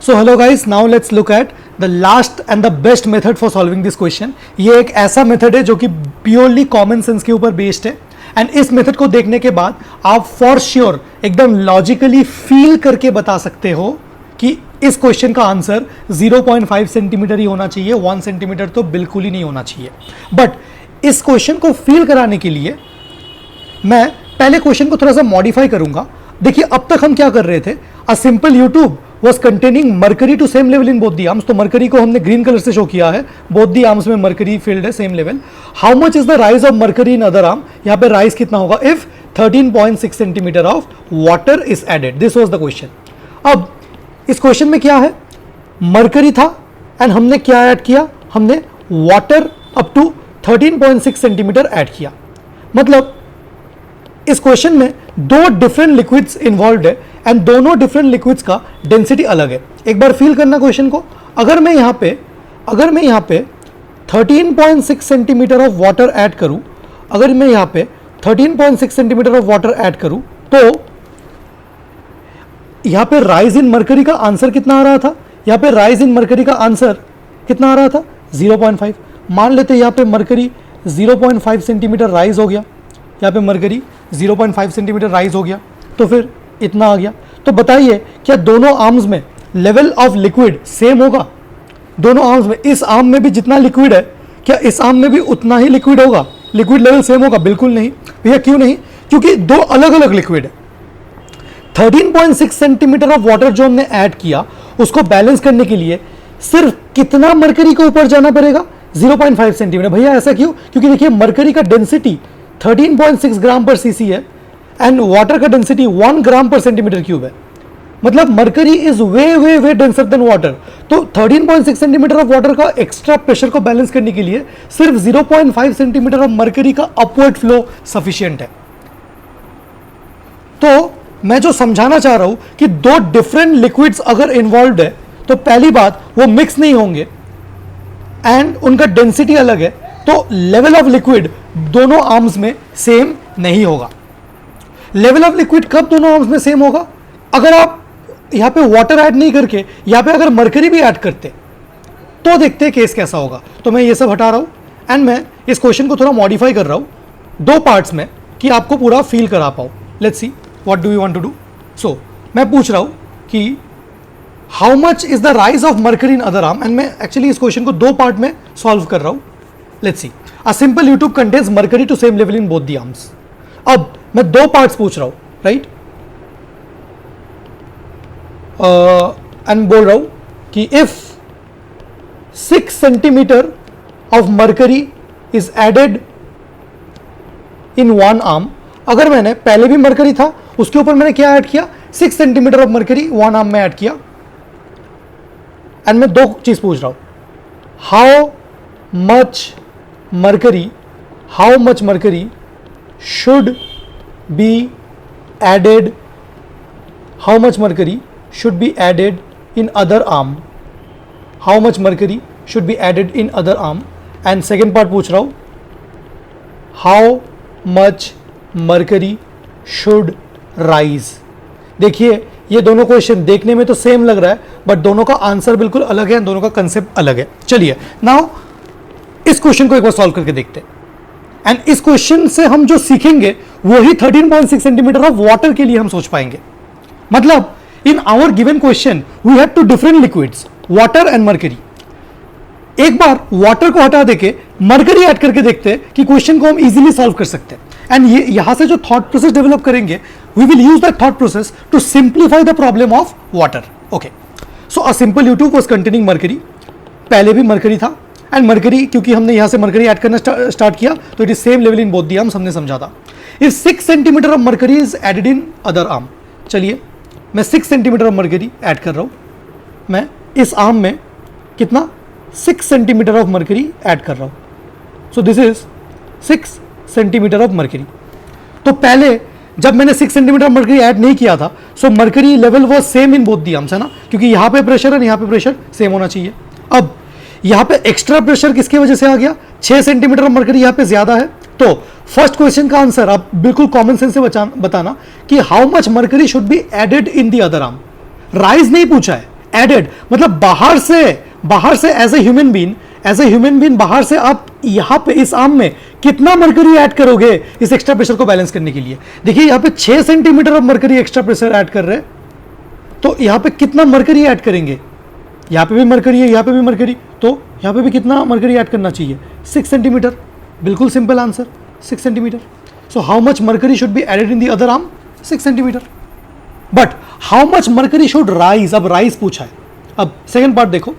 So hello guys, now let's look at the last and the best method for solving this question. ये एक ऐसा method है जो कि प्योरली कॉमन सेंस के ऊपर बेस्ड है एंड इस मेथड को देखने के बाद आप फॉर श्योर एकदम लॉजिकली फील करके बता सकते हो कि इस क्वेश्चन का आंसर 0.5 सेंटीमीटर ही होना चाहिए, 1 सेंटीमीटर तो बिल्कुल ही नहीं होना चाहिए। बट इस क्वेश्चन को फील कराने के लिए मैं पहले क्वेश्चन को थोड़ा सा मॉडिफाई करूंगा। देखिए अब तक हम क्या कर रहे थे, अ simple YouTube was containing mercury to same level in both the arms। तो मरकरी को हमने ग्रीन कलर से शो किया है, both the arms में मरकरी फील्ड है same level. How much is the rise of mercury in other arm, यहाँ पे राइज कितना होगा if 13.6 centimetre of water is added. This was the question. अब इस क्वेश्चन में क्या है, मरकरी था एंड हमने क्या ऐड किया, हमने water up to 13.6 centimetre add किया। मतलब इस क्वेश्चन में दो डिफरेंट लिक्विड्स इन्वॉल्व है एंड दोनों डिफरेंट लिक्विड्स का डेंसिटी अलग है। एक बार फील करना क्वेश्चन को, अगर मैं यहाँ पे 13.6 सेंटीमीटर ऑफ वाटर ऐड करूं, अगर मैं यहाँ पे 13.6 सेंटीमीटर ऑफ वाटर ऐड करूं तो यहाँ पे राइज इन मरकरी का आंसर कितना आ रहा था, यहाँ पे राइज इन मरकरी का आंसर कितना आ रहा था 0.5। मान लेते यहाँ पे मरकरी 0.5 सेंटीमीटर राइज हो गया, यहाँ पे मरकरी 0.5 सेंटीमीटर राइज हो गया तो फिर इतना आ गया। तो बताइए क्या दोनों आर्म्स में लेवल ऑफ लिक्विड सेम होगा? दोनों आर्म्स में, इस आर्म में भी जितना लिक्विड है क्या इस आर्म में भी उतना ही लिक्विड होगा? लिक्विड लेवल सेम होगा? बिल्कुल नहीं भैया। क्यों नहीं? क्योंकि दो अलग अलग लिक्विड है। 13.6 सेंटीमीटर ऑफ वाटर जो हमने ऐड किया उसको बैलेंस करने के लिए सिर्फ कितना मरकरी को ऊपर जाना पड़ेगा? 0.5 सेंटीमीटर। भैया ऐसा क्यों? क्योंकि देखिए मरकरी का डेंसिटी 13.6 ग्राम पर सीसी है एंड वाटर का डेंसिटी 1 ग्राम पर सेंटीमीटर क्यूब है। मतलब mercury is way way way denser then water. तो 13.6 सेंटीमीटर ऑफ वाटर का एक्स्ट्रा प्रेशर को बैलेंस करने के लिए सिर्फ 0.5 सेंटीमीटर ऑफ मरकरी का अपवर्ड फ्लो सफिशिएंट है। तो मैं जो समझाना चाह रहा हूं कि दो डिफरेंट लिक्विड्स अगर इन्वॉल्व है तो पहली बात वो मिक्स नहीं होंगे एंड उनका डेंसिटी अलग है, तो लेवल ऑफ लिक्विड दोनों आर्म्स में सेम नहीं होगा। लेवल ऑफ लिक्विड कब दोनों आर्म्स में सेम होगा? अगर आप यहां पे वाटर ऐड नहीं करके यहां पे अगर मरकरी भी ऐड करते तो देखते केस कैसा होगा। तो मैं ये सब हटा रहा हूं एंड मैं इस क्वेश्चन को थोड़ा मॉडिफाई कर रहा हूं दो पार्ट्स में कि आपको पूरा फील करा पाऊं। Let's see what do you want to do. So मैं पूछ रहा हूं कि how much is the rise of mercury in other arm and मैं एक्चुअली इस क्वेश्चन को दो पार्ट में सॉल्व कर रहा हूं। Let's see, a simple U tube contains mercury to same level in both the arms. अब मैं दो पार्ट्स पूछ रहा हूं, राइट, एंड बोल रहा हूं कि if 6 centimetre of mercury is added in one arm. अगर मैंने पहले भी मरकरी था उसके ऊपर मैंने क्या ऐड किया, 6 centimetre of mercury one arm में ऐड किया एंड मैं दो चीज पूछ रहा हूं, how much mercury should be added, how much mercury should be added in other arm, how much mercury should be added in other arm, and second part पूछ रहा हूं, how much mercury should rise। देखिए ये दोनों question देखने में तो same लग रहा है बट दोनों का आंसर बिल्कुल अलग है, दोनों का कंसेप्ट अलग है। चलिए नाउ इस क्वेश्चन को एक बार सॉल्व करके देखते हैं एंड इस क्वेश्चन से हम जो सीखेंगे वही 13.6 सेंटीमीटर ऑफ वाटर के लिए हम सोच पाएंगे। मतलब in our given question we have two different liquids, water and mercury. एक बार वाटर को हटा देके मरकरी ऐड करके देखते हैं कि क्वेश्चन को हम इजीली सॉल्व कर सकते हैं एंड ये यहां से जो थॉट प्रोसेस डेवलप करेंगे we will use that thought process to simplify the problem of water. Okay, so a simple U tube was containing mercury. पहले भी मरकरी था एंड मरकरी क्योंकि हमने यहां से मरकरी ऐड करना स्टार्ट किया तो it is same level in both the arms, हमने समझा था। If 6 centimetre of mercury is added in other arm, चलिए मैं 6 सेंटीमीटर ऑफ मरकरी ऐड कर रहा हूं। मैं इस आर्म में कितना 6 सेंटीमीटर ऑफ मरकरी ऐड कर रहा हूं। So this is 6 centimetre of mercury. तो पहले जब मैंने 6 सेंटीमीटर ऑफ मरकरी ऐड नहीं किया था so mercury level was same in both the arms, है ना, क्योंकि यहां पे प्रेशर है यहां पे प्रेशर सेम होना चाहिए। अब यहां पे एक्स्ट्रा प्रेशर किसकी वजह से आ गया, 6 सेंटीमीटर ऑफ मरकरी यहां पे ज्यादा है। तो फर्स्ट क्वेश्चन का आंसर आप बिल्कुल कॉमन सेंस से बताना कि how much mercury should be added in the other arm. Rise नहीं पूछा है, एडेड मतलब बाहर से एज ए ह्यूमन बीन बाहर से आप यहां पे इस आर्म में कितना मरकरी ऐड करोगे इस एक्स्ट्रा प्रेशर को बैलेंस करने के लिए। देखिए यहां पे 6 centimetre of mercury extra pressure add कर रहे हैं, तो यहां पे कितना मरकरी ऐड करेंगे, यहां पे भी मरकरी है, यहां पे भी मरकरी, तो यहां पे भी कितना मरकरी ऐड करना चाहिए, 6 सेंटीमीटर। बिल्कुल simple answer, 6 centimetre. So how much mercury should be added in the other arm, 6 centimetre. But how much mercury should rise, अब राइज पूछा है। अब सेकेंड पार्ट देखो,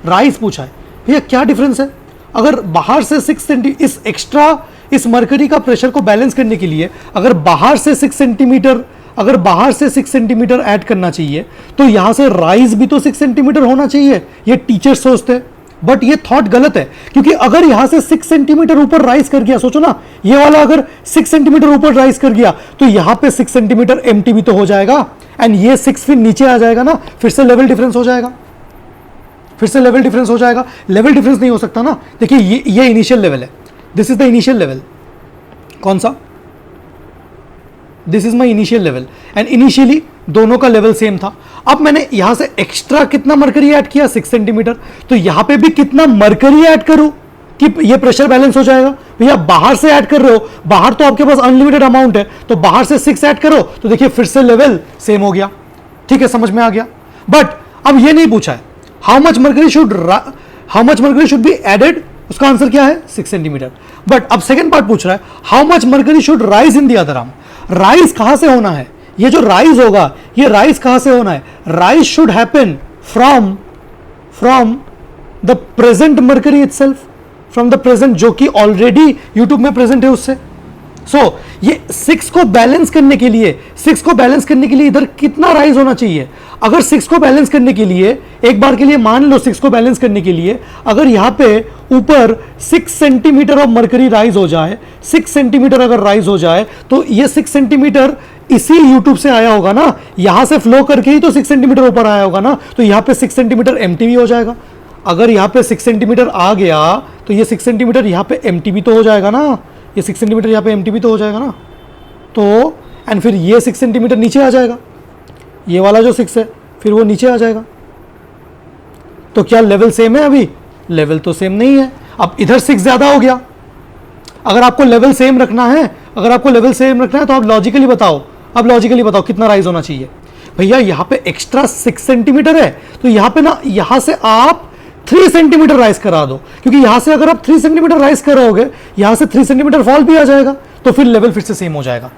राइज पूछा है, भैया क्या डिफरेंस है। अगर बाहर से 6 सेंटीमीटर इस एक्स्ट्रा इस मरकरी का प्रेशर को बैलेंस करने के लिए अगर बाहर से 6 सेंटीमीटर ऐड करना चाहिए, तो यहां से राइज भी तो 6 सेंटीमीटर होना चाहिए, ये टीचर सोचते हैं। बट ये थॉट गलत है, क्योंकि अगर यहां से 6 सेंटीमीटर ऊपर राइज कर गया, सोचो ना, ये वाला अगर 6 सेंटीमीटर ऊपर राइज कर गया तो यहां पे 6 सेंटीमीटर एम्प्टी भी तो हो जाएगा, एंड ये 6 फिर नीचे आ जाएगा ना, फिर से लेवल डिफरेंस हो जाएगा, लेवल डिफरेंस नहीं हो सकता ना। देखिए ये इनिशियल लेवल है, this is the initial level, कौन सा, this is my initial level, and initially दोनों का लेवल सेम था। अब मैंने यहां से एक्स्ट्रा कितना मरकरी ऐड किया, 6 सेंटीमीटर, तो यहां पे भी कितना मरकरी ऐड करूं कि ये प्रेशर बैलेंस हो जाएगा। भैया बाहर से ऐड कर रहे हो, बाहर तो आपके पास अनलिमिटेड अमाउंट है, तो बाहर से 6 ऐड करो, तो देखिए फिर से लेवल सेम हो गया। ठीक है, समझ में आ गया। बट अब ये नहीं पूछा है how much mercury should be added, उसका आंसर क्या है, 6 सेंटीमीटर। बट अब सेकंड पार्ट पूछ रहा है how much mercury should rise in the other arm. Rise कहां से होना है, ये जो राइज होगा, ये राइज कहां से होना है, rise should happen from the present mercury itself, from the present जो कि ऑलरेडी यूट्यूब में प्रेजेंट है उससे। सो ये 6 को बैलेंस करने के लिए इधर कितना राइज होना चाहिए। अगर 6 को बैलेंस करने के लिए, एक बार के लिए मान लो 6 को बैलेंस करने के लिए अगर यहां पे ऊपर 6 सेंटीमीटर ऑफ मरकरी राइज हो जाए, 6 सेंटीमीटर अगर राइज हो जाए, तो ये 6 सेंटीमीटर इसी यूट्यूब से आया होगा ना, यहां से फ्लो करके ही तो 6 सेंटीमीटर ऊपर आया होगा ना, तो यहां पे 6 सेंटीमीटर एम्प्टी भी हो जाएगा। अगर यहां पे 6 सेंटीमीटर आ गया तो ये 6 सेंटीमीटर यहां पे एम्प्टी भी तो हो जाएगा ना, ये 6 सेंटीमीटर यहां पे एम्प्टी भी तो हो जाएगा ना, तो एंड फिर ये 6 सेंटीमीटर नीचे आ जाएगा, ये वाला जो 6 है फिर वो नीचे आ जाएगा। तो क्या लेवल सेम है, अभी लेवल तो सेम नहीं है। अब इधर 6 ज्यादा हो गया। अगर आपको लेवल सेम रखना है तो आप लॉजिकली बताओ, कितना राइज होना चाहिए। भैया यहां पे एक्स्ट्रा 6 सेंटीमीटर है, तो यहां पे ना, यहां से आप 3 सेंटीमीटर राइज करा दो, क्योंकि यहां से अगर आप 3 सेंटीमीटर राइज कराओगे, यहां से 3 सेंटीमीटर फॉल भी आ जाएगा, तो फिर लेवल फिर से सेम हो जाएगा।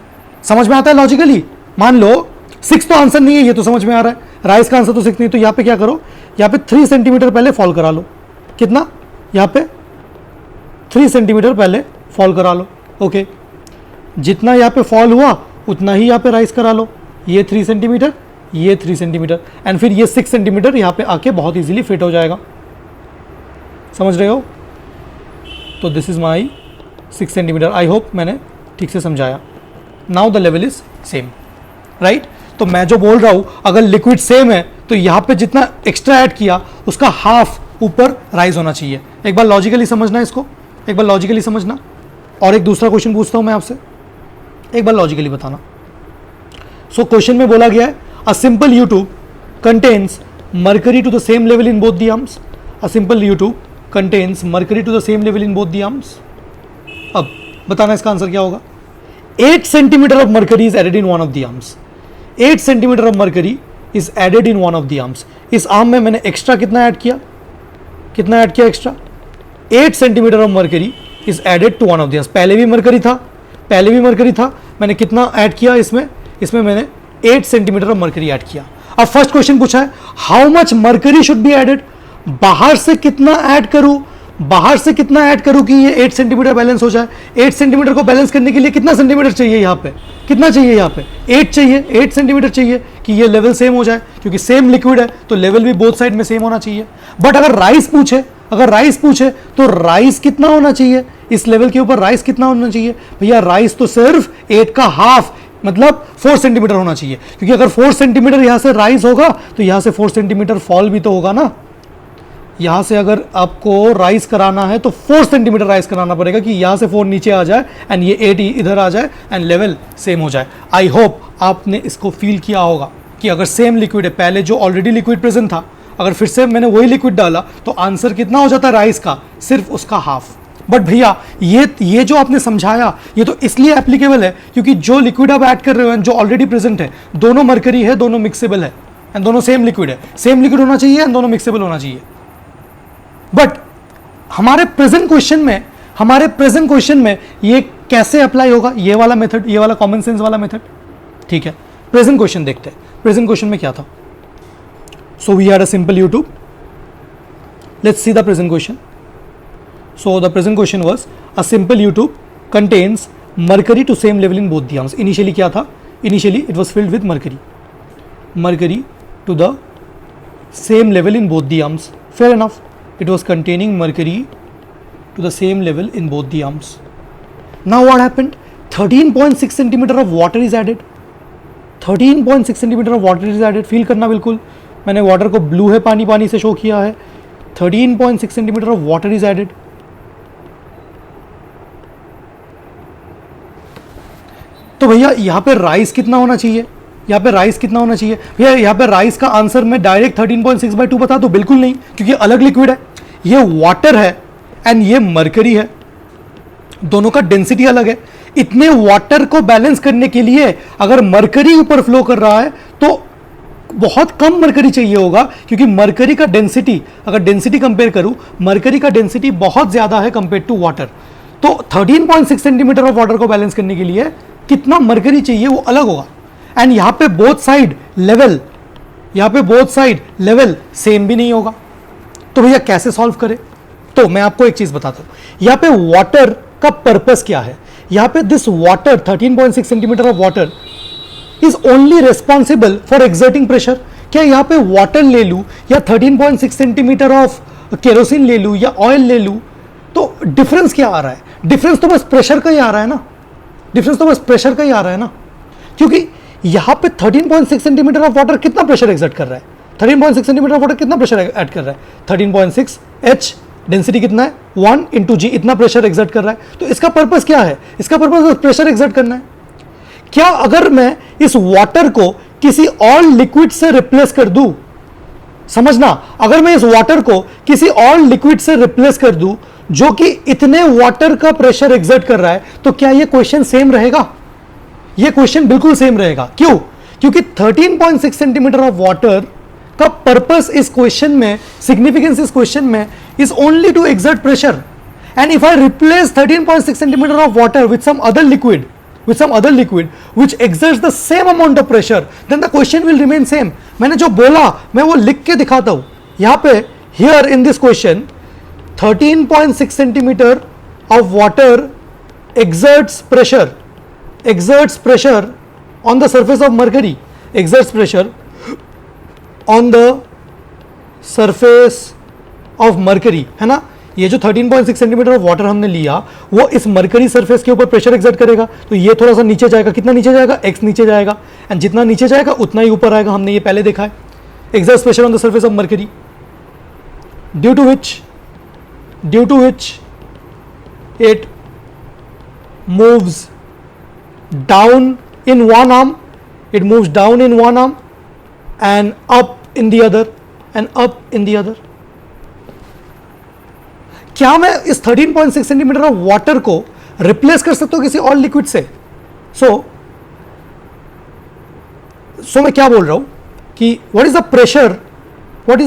समझ में आता है लॉजिकली। मान लो 6 तो आंसर नहीं है, ये तो समझ में आ रहा है, राइज का आंसर तो 6 नहीं, तो यहां पे क्या करो, यहां पे 3 सेंटीमीटर पहले फॉल करा लो। कितना, यहां पे 3 सेंटीमीटर पहले फॉल करा लो। ओके, जितना यहां पे फॉल हुआ उतना ही यहां पे राइज करा लो, ये 3 सेंटीमीटर, ये 3 सेंटीमीटर, एंड फिर ये 6 सेंटीमीटर यहां पे आके बहुत इजीली फिट हो जाएगा। समझ रहे हो। तो this is my 6 centimetre. I hope मैंने ठीक से समझाया। Now the level is same, right. तो मैं जो बोल रहा हूं, अगर लिक्विड सेम है तो यहां पे जितना एक्स्ट्रा ऐड किया उसका हाफ ऊपर राइज होना चाहिए। एक बार लॉजिकली समझना इसको, एक बार लॉजिकली समझना। और एक दूसरा क्वेश्चन पूछता हूं मैं आपसे, एक बार लॉजिकली बताना। सो क्वेश्चन में बोला गया है a simple U-tube contains mercury to the same level in both the arms. A simple U-tube contains mercury to the same level in both the arms. अब बताना इसका आंसर क्या होगा। 8 centimetre of mercury is added in one of the arms. 8 centimetre of mercury is added in one of the arms. इस arm में मैंने extra कितना add किया, extra 8 centimetre of mercury is added to one of the arms. पहले भी mercury था, मैंने कितना ऐड किया इसमें मैंने 8 सेंटीमीटर ऑफ मरकरी ऐड किया। अब फर्स्ट क्वेश्चन पूछा है how much mercury should be added. बाहर से कितना ऐड करूं कि ये 8 सेंटीमीटर बैलेंस हो जाए। 8 सेंटीमीटर को बैलेंस करने के लिए कितना सेंटीमीटर चाहिए, यहाँ पे 8 चाहिए, 8 सेंटीमीटर चाहिए कि ये लेवल सेम हो जाए, क्योंकि सेम लिक्विड है तो लेवल भी बोथ साइड में सेम होना चाहिए। बट अगर राइस पूछे तो राइस कितना होना चाहिए, इस लेवल के ऊपर राइस कितना होना चाहिए। भैया राइस तो सिर्फ 8 का हाफ मतलब 4 सेंटीमीटर होना चाहिए, क्योंकि अगर 4 सेंटीमीटर यहां से राइज होगा तो यहां से 4 सेंटीमीटर फॉल भी तो होगा ना। यहां से अगर आपको राइज कराना है तो 4 सेंटीमीटर राइज कराना पड़ेगा कि यहां से 4 नीचे आ जाए एंड ये 8 इधर आ जाए एंड लेवल सेम हो जाए। आई होप आपने इसको फील किया होगा कि अगर सेम लिक्विड है, पहले जो ऑलरेडी लिक्विड प्रेजेंट था, अगर फिर से मैंने वही लिक्विड डाला तो आंसर कितना हो जाता है राइस का, सिर्फ उसका हाफ। बट भैया ये जो आपने समझाया ये तो इसलिए एप्लीकेबल है क्योंकि जो लिक्विड आप ऐड कर रहे हो जो ऑलरेडी प्रेजेंट है, दोनों मरकरी है, दोनों मिक्सेबल है एंड दोनों सेम लिक्विड है, सेम लिक्विड होना चाहिए एंड दोनों मिक्सेबल होना चाहिए। बट हमारे प्रेजेंट क्वेश्चन में ये कैसे अप्लाई होगा, ये वाला मेथड, ये वाला कॉमन सेंस वाला मेथड। ठीक है, प्रेजेंट क्वेश्चन देखते हैं। प्रेजेंट क्वेश्चन में क्या था? So we had a simple U tube, let's see the present question. So the present question was a simple U-tube contains mercury to same level in both the arms. Initially क्या था? Initially it was filled with mercury to the same level in both the arms. Fair enough. It was containing mercury to the same level in both the arms. Now what happened? 13.6 centimeter of water is added. 13.6 centimeter of water is added. Feel करना बिल्कुल, मैंने water को blue है पानी से show किया है। 13.6 centimeter of water is added. तो भैया यहाँ पे राइस कितना होना चाहिए? भैया यहाँ पे राइस का आंसर मैं डायरेक्ट 13.6/2 बता दूं? बिल्कुल नहीं, क्योंकि अलग लिक्विड है, ये वाटर है एंड ये मरकरी है, दोनों का डेंसिटी अलग है। इतने वाटर को बैलेंस करने के लिए अगर मरकरी ऊपर फ्लो कर रहा है तो बहुत कम मरकरी चाहिए होगा, क्योंकि मरकरी का डेंसिटी, अगर डेंसिटी कंपेयर करूं, मरकरी का डेंसिटी बहुत ज्यादा है कंपेयर टू वाटर। तो 13.6 सेंटीमीटर ऑफ वाटर को बैलेंस करने के लिए कितना मरकरी चाहिए वो अलग होगा। एंड यहां पे बोथ साइड लेवल सेम भी नहीं होगा। तो भैया कैसे सॉल्व करें? तो मैं आपको एक चीज बताता हूं, यहां पे वाटर का पर्पस क्या है। यहां पे this water 13.6 centimetre of water is only responsible for exerting pressure. क्या यहां पे वाटर ले लूं या 13.6 सेंटीमीटर ऑफ केरोसिन ले लूं या ऑयल ले लूं, तो डिफरेंस क्या आ रहा है? डिफरेंस तो बस प्रेशर का ही आ रहा है ना, क्योंकि यहां पे 13.6 सेंटीमीटर ऑफ वाटर कितना प्रेशर एक्सर्ट कर रहा है? 13.6 सेंटीमीटर ऑफ वाटर कितना प्रेशर ऐड कर रहा है? 13.6 H, डेंसिटी कितना है? 1 × G, इतना प्रेशर एक्सर्ट कर रहा है। तो इसका पर्पस क्या है? इसका पर्पस प्रेशर एक्सर्ट करना है। क्या अगर मैं इस वाटर को किसी और लिक्विड से रिप्लेस कर दूं, समझना, अगर मैं इस वाटर को किसी और लिक्विड से रिप्लेस कर दूं जो कि इतने वाटर का प्रेशर एक्सर्ट कर रहा है, तो क्या यह क्वेश्चन सेम रहेगा? यह क्वेश्चन बिल्कुल सेम रहेगा। क्यों? क्योंकि 13.6 सेंटीमीटर ऑफ वाटर का पर्पस इस क्वेश्चन में, सिग्निफिकेंस इस क्वेश्चन में is only to exert pressure. And if I replace 13.6 centimetre of water with some other liquid which exerts the same amount of pressure, then the question will remain same. मैंने जो बोला मैं वो लिख के दिखाता हूं यहां पे। here in this question 13.6 centimeter of water exerts pressure on the surface of mercury, exerts pressure on the surface of mercury, है ना। ये जो 13.6 सेंटीमीटर ऑफ वाटर हमने लिया वो इस मरकरी सरफेस के ऊपर प्रेशर एक्सर्ट करेगा, तो ये थोड़ा सा नीचे जाएगा। कितना नीचे जाएगा? x नीचे जाएगा, एंड जितना नीचे जाएगा उतना ही ऊपर आएगा। हमने ये पहले देखा है। Exerts pressure on the surface of mercury, due to which it moves down in one arm, and up in the other, क्या मैं इस 13.6 सेंटीमीटर ऑफ वाटर को रिप्लेस कर सकता हूं किसी और लिक्विड से? सो मैं क्या बोल रहा हूं कि what is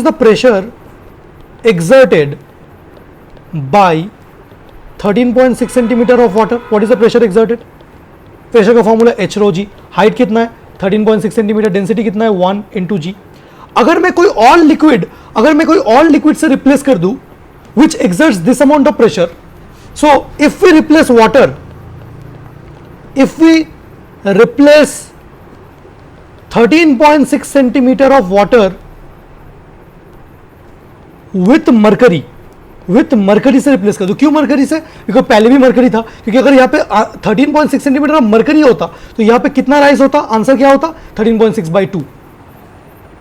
the pressure exerted by 13.6 centimetre of water? What is the pressure exerted? Pressure का फॉर्मूला h/ρg। हाइट कितना है? 13.6 सेंटीमीटर। डेंसिटी कितना है? 1 × G। अगर मैं कोई और लिक्विड से रिप्लेस कर दूं which exerts this amount of pressure, so if we replace 13.6 centimeter of water with mercury से रिप्लेस कर दो। क्यों मरकरी से? बिकॉज पहले भी मरकरी था, क्योंकि अगर यहाँ पे 13.6 सेंटीमीटर ऑफ मरकरी होता तो यहाँ पे कितना राइज होता? आंसर क्या होता? 13.6/2।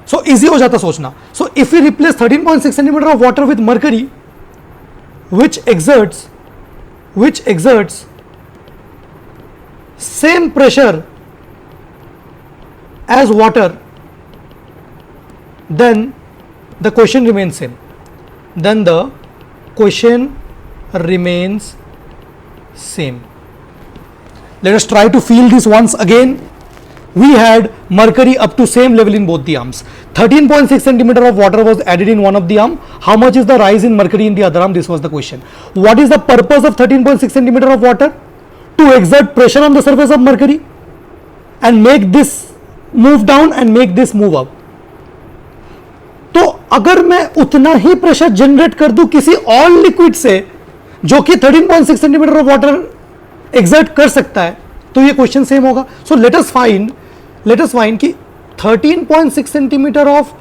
सो इजी हो जाता सोचना। So if we replace 13.6 centimetre of water with mercury which exerts same pressure as water, then the question remains same. Then the question remains same. Let us try to feel this once again. We had mercury up to same level in both the arms. 13.6 centimeter of water was added in one of the arm. How much is the rise in mercury in the other arm? This was the question. What is the purpose of 13.6 centimeter of water? To exert pressure on the surface of mercury and make this move down and make this move up. तो अगर मैं उतना ही pressure generate कर दूं किसी और liquid से जो कि 13.6 सेंटीमीटर ऑफ वाटर एक्सर्ट कर सकता है, तो ये क्वेश्चन सेम होगा. सो लेट अस फाइंड कि 13.6 सेंटीमीटर ऑफ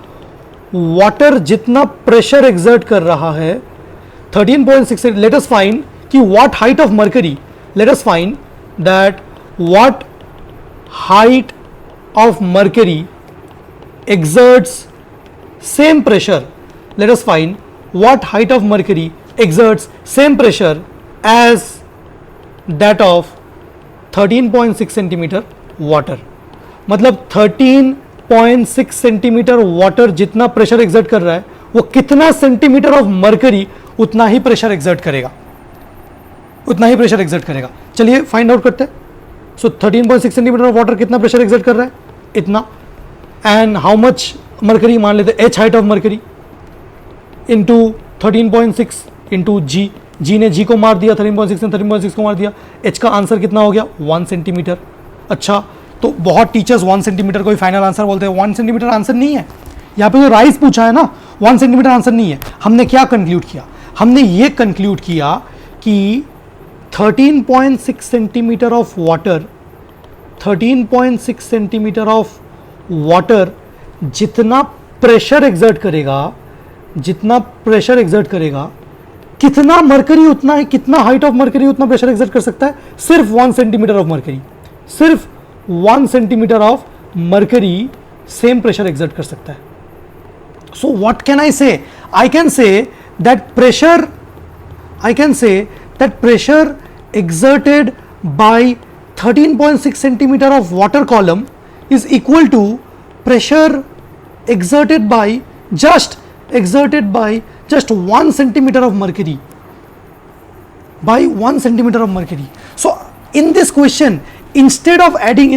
वाटर जितना प्रेशर एक्सर्ट कर रहा है, 13.6, लेट अस फाइंड कि what height of mercury, let us find that what height of mercury exerts same pressure. Let us find what height of mercury exerts same pressure as that of 13.6 centimeter water. मतलब 13.6 centimetre water जितना pressure exert कर रहा है, वो कितना centimetre of mercury उतना ही pressure exert करेगा, उतना ही प्रेशर एक्सर्ट करेगा. चलिए फाइंड आउट करते हैं. सो 13.6 सेंटीमीटर ऑफ वाटर कितना प्रेशर एक्सर्ट कर रहा है, इतना. एंड हाउ मच मर्करी, मान लेते H height of mercury into 13.6 into जी ने जी को मार दिया, 13.6 ने 13.6 को मार दिया. एच का आंसर कितना हो गया, 1 सेंटीमीटर. अच्छा, तो बहुत टीचर्स 1 सेंटीमीटर को ही फाइनल आंसर बोलते हैं. 1 सेंटीमीटर आंसर नहीं है. यहाँ पे जो राइज पूछा है ना, 1 सेंटीमीटर आंसर नहीं है. हमने क्या कंक्लूड किया, हमने ये कंक्लूड किया कि 13.6 centimetre of water, 13.6 centimetre of water जितना प्रेशर एक्सर्ट करेगा, जितना प्रेशर एक्सर्ट करेगा, कितना मर्करी उतना है, कितना हाइट ऑफ मर्करी उतना प्रेशर एक्सर्ट कर सकता है, सिर्फ 1 सेंटीमीटर ऑफ मर्करी, सिर्फ 1 centimetre of mercury same pressure exert कर सकता है. सो व्हाट कैन आई से, I can say that pressure, I can say that pressure exerted by 13.6 centimeter of water column is equal to pressure exerted by just 1 centimeter of mercury, by 1 centimeter of mercury. So in this question, instead of adding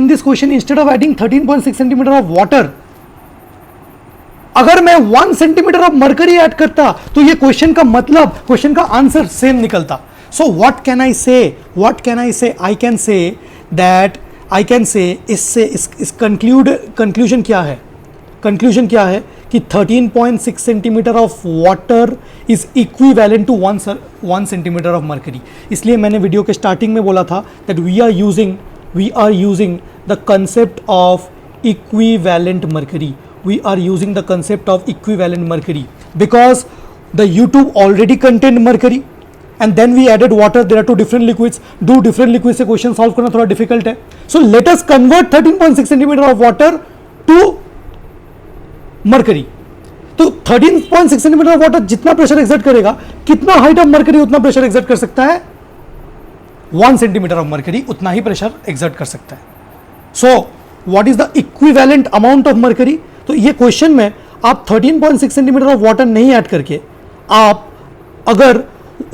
13.6 centimeter of water, अगर मैं 1 centimetre of mercury add करता तो ये question का मतलब, question का answer same निकलता. So what can I से, I can say that, I can say इससे इस कंक्लूजन क्या है, कंक्लूजन क्या है कि 13.6 centimetre of water is equivalent to 1 centimetre of mercury. इसलिए मैंने वीडियो के स्टार्टिंग में बोला था that we are using the concept of equivalent mercury. We are using the concept of equivalent mercury because the U2 already contained mercury and then we added water. There are two different liquids. Do different liquids से question solve करना थोड़ा difficult है. So let us convert 13.6 centimeter of water to mercury. तो 13.6 centimeter of water जितना pressure exert करेगा, कितना height of mercury उतना pressure exert कर सकता है, 1 सेंटीमीटर ऑफ मर्करी उतना ही प्रेशर एक्सर्ट कर सकता है. So what is the equivalent amount of mercury? तो ये क्वेश्चन में आप 13.6 सेंटीमीटर ऑफ वाटर नहीं ऐड करके, आप अगर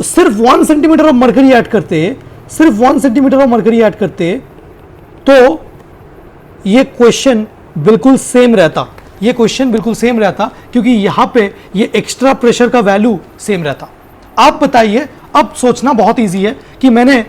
सिर्फ 1 सेंटीमीटर ऑफ मर्करी ऐड करते, सिर्फ 1 सेंटीमीटर ऑफ मर्करी ऐड करते, तो ये क्वेश्चन बिल्कुल सेम रहता, ये क्वेश्चन बिल्कुल सेम रहता, क्योंकि यहाँ पे ये एक्स्ट्रा प्रेशर का वैल्यू सेम रहता. आप बताइए, अब सोचना बहुत ईजी है कि मैंने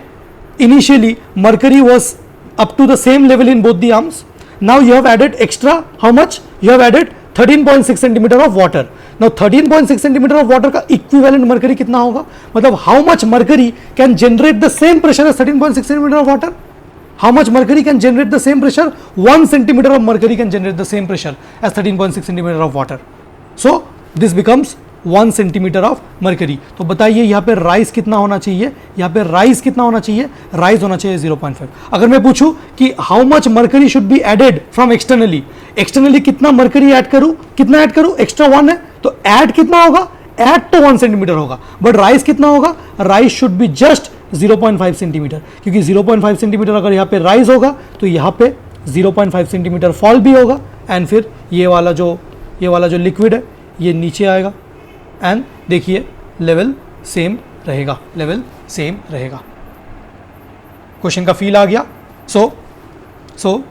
initially mercury was up to the same level in both the arms. Now you have added extra, how much? You have added 13.6 centimeter of water. Now 13.6 centimeter of water का equivalent mercury कितना होगा? मतलब how much mercury can generate the same pressure as 13.6 centimeter of water? How much mercury can generate the same pressure? 1 centimeter of mercury can generate the same pressure as 13.6 centimeter of water. So this becomes 1 centimetre of mercury. तो बताइए यहाँ पे rise कितना होना चाहिए, यहाँ पे rise कितना होना चाहिए, राइज होना चाहिए 0.5. अगर मैं पूछूं कि how much mercury should be added from externally, externally कितना मर्करी ऐड करूं, कितना ऐड करूं, एक्स्ट्रा 1 है तो ऐड कितना होगा, ऐड तो 1 सेंटीमीटर होगा, बट राइज कितना होगा, rise should be just 0.5 centimetre, क्योंकि 0.5 सेंटीमीटर अगर यहाँ पे राइज होगा तो यहाँ पे 0.5 सेंटीमीटर फॉल भी होगा, एंड फिर ये वाला जो लिक्विड है ये नीचे आएगा एंड देखिए लेवल सेम रहेगा, लेवल सेम रहेगा। क्वेश्चन का फील आ गया। सो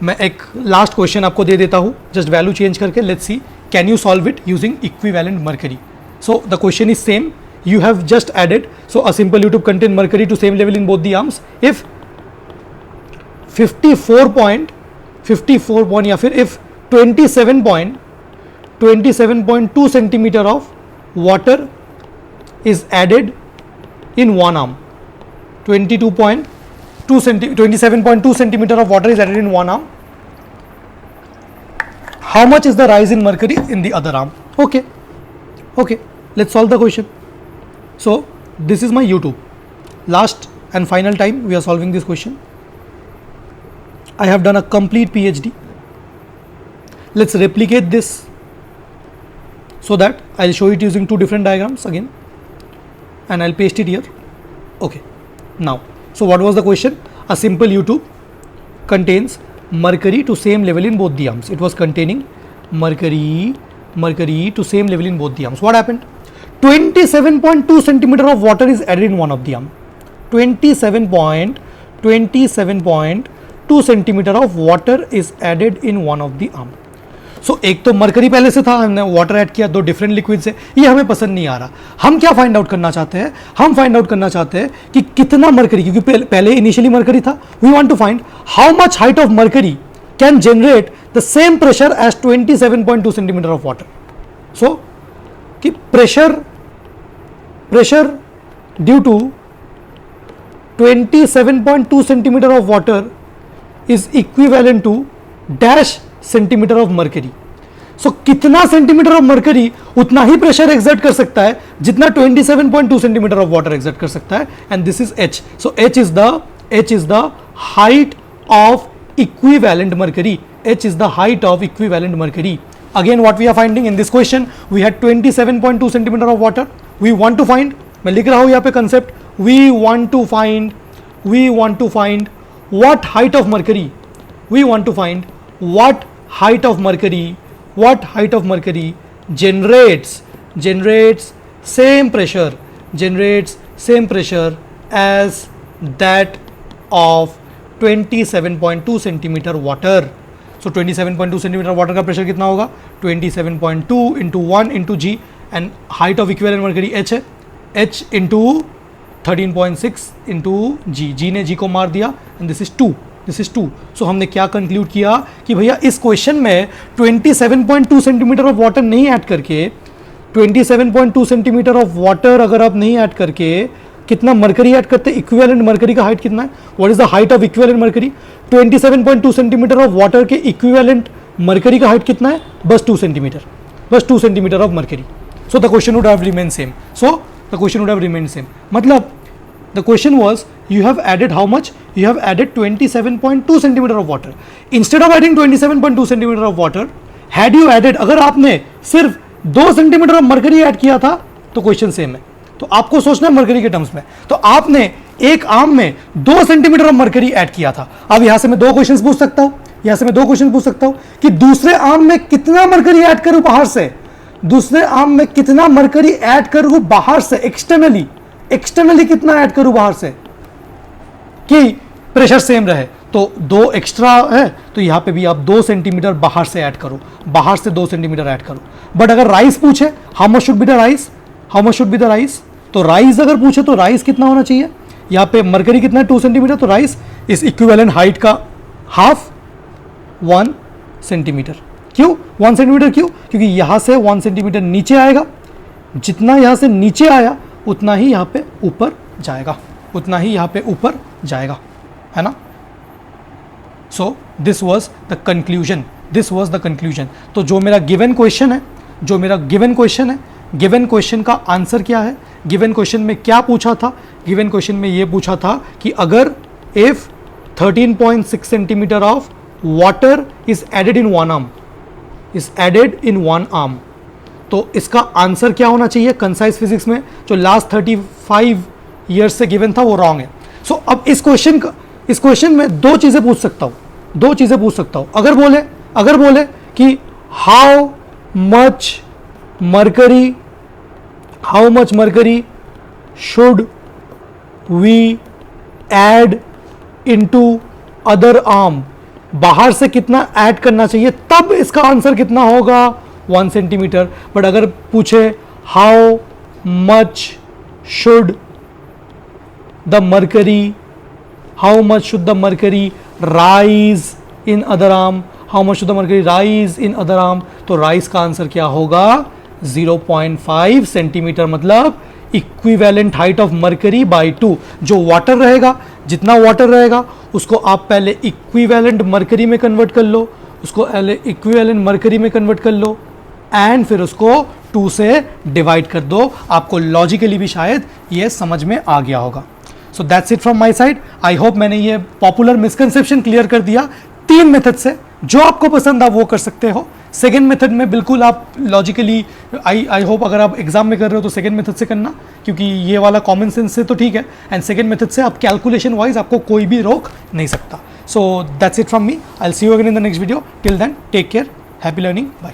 मैं एक लास्ट क्वेश्चन आपको दे देता हूँ, जस्ट वैल्यू चेंज करके। Let's see can you solve it using equivalent mercury. So the question is same, you have just added, so a simple U tube contain mercury to same level in both the arms if 54 या फिर if 27.2 centimeter of water is added in one arm, 27.2 centimeter of water is added in one arm, how much is the rise in mercury in the other arm? Okay, let's solve the question. So this is my YouTube. Last and final time we are solving this question. I have done a complete PhD. Let's replicate this so that I'll show it using two different diagrams again and I'll paste it here. Okay, now so what was the question? A simple U-tube contains mercury to same level in both the arms. It was containing mercury to same level in both the arms. What happened? 27.2 centimeter of water is added in one of the arm. 27.2 centimeter of water is added in one of the arm. So एक तो mercury पहले से था, हमने water add किया, दो different liquid से, ये हमें पसंद नहीं आ रहा। हम क्या फाइंड आउट करना चाहते हैं? हम फाइंड आउट करना चाहते हैं कि कितना मरकरी, क्योंकि पहले इनिशियली मरकरी था, we want to find how much height of mercury can generate the same pressure as 27.2 centimetre of water. So कि pressure due to 27.2 centimetre of water is equivalent to dash centimetre of mercury. So कितना centimetre of mercury उतना ही pressure exert कर सकता है जितना 27.2 centimetre of water exert कर सकता है, and this is H. So H is the height of equivalent mercury. H is the height of equivalent mercury. Again, what we are finding in this question, we had 27.2 centimeter of water. We want to find, मैं लिख रहा हूँ यहाँ पे concept, we want to find what height of mercury. We want to find what height of mercury generates same pressure as that of 27.2 centimeter water. So 27.2 centimeter water का pressure कितना होगा? 27.2 into 1 into G, and height of equivalent mercury H है, H into 13.6 into G. G ने G को मार दिया, and this is 2. So हमने क्या कंक्लूड किया कि भैया इस क्वेश्चन में 27.2 सेंटीमीटर ऑफ वाटर नहीं ऐड करके, 27.2 सेंटीमीटर ऑफ वाटर अगर आप नहीं ऐड करके कितना मरकरी ऐड करते, इक्विवेलेंट मरकरी का हाइट कितना है? What is the height of equivalent mercury? 27.2 centimetre of water के इक्विवेलेंट मरकरी का हाइट कितना है? बस 2 centimetre of mercury. So the question would have remain same. मतलब the question was, you have added how much? You have added 27.2 centimeter of water. Instead of adding 27.2 centimeter of water, had you added, अगर आपने सिर्फ 2 centimetre of mercury add किया था तो question same है. तो आपको सोचना है मरकरी के टर्म्स में. तो आपने एक आर्म में 2 सेंटीमीटर ऑफ मरकरी ऐड किया था. अब यहां से मैं दो क्वेश्चन पूछ सकता हूं, कि दूसरे आर्म में कितना मरकरी ऐड करूं बाहर से, एक्सटर्नली कितना ऐड करूं बाहर से कि प्रेशर सेम रहे. तो 2 एक्स्ट्रा है तो यहां पे भी आप 2 सेंटीमीटर बाहर से ऐड करो, 2 सेंटीमीटर ऐड करो. बट अगर राइस पूछे, how much should be the rice, तो राइस अगर पूछे तो राइस कितना होना चाहिए? यहां पे मरकरी कितना है? 2 सेंटीमीटर, तो राइस इस इक्विवेलेंट हाइट का हाफ 1 सेंटीमीटर. क्यों 1 सेंटीमीटर? क्योंकि यहां से 1 सेंटीमीटर नीचे आएगा, जितना यहां से नीचे आया उतना ही यहाँ पे ऊपर जाएगा, है ना. So this was the conclusion. तो जो मेरा गिवन क्वेश्चन है, गिवन क्वेश्चन का आंसर क्या है? गिवन क्वेश्चन में क्या पूछा था? गिवन क्वेश्चन में ये पूछा था कि अगर if 13.6 centimetre of water is added in one arm, तो इसका आंसर क्या होना चाहिए? कंसाइज फिजिक्स में जो लास्ट 35 ईयर्स से गिवन था वो रॉन्ग है. सो अब इस क्वेश्चन में दो चीजें पूछ सकता हूं. अगर बोले कि how much mercury, how much mercury should we add into other arm, बाहर से कितना ऐड करना चाहिए तब इसका आंसर कितना होगा 1 सेंटीमीटर. बट अगर पूछे how much should the mercury, how much should the mercury rise in other arm, how much should the mercury rise in other arm, तो राइज का आंसर क्या होगा 0.5 सेंटीमीटर, मतलब equivalent height of mercury by 2. जो water रहेगा, जितना water रहेगा उसको आप पहले इक्विवेलेंट मर्करी में कन्वर्ट कर लो, उसको पहले इक्विवेलेंट मर्करी में कन्वर्ट कर लो एंड फिर उसको 2 से डिवाइड कर दो. आपको लॉजिकली भी शायद ये समझ में आ गया होगा. सो that's it from my side. I hope मैंने ये पॉपुलर मिसकंसेप्शन क्लियर कर दिया 3 मेथड से. जो आपको पसंद आ वो कर सकते हो. सेकेंड मेथड में बिल्कुल आप लॉजिकली, आई होप अगर आप एग्जाम में कर रहे हो तो सेकेंड मेथड से करना, क्योंकि ये वाला कॉमन सेंस से तो ठीक है, एंड सेकेंड मेथड से आप कैलकुलेशन वाइज आपको कोई भी रोक नहीं सकता. So that's it from me. I will see you again in the next video. Till then take care, happy learning, bye.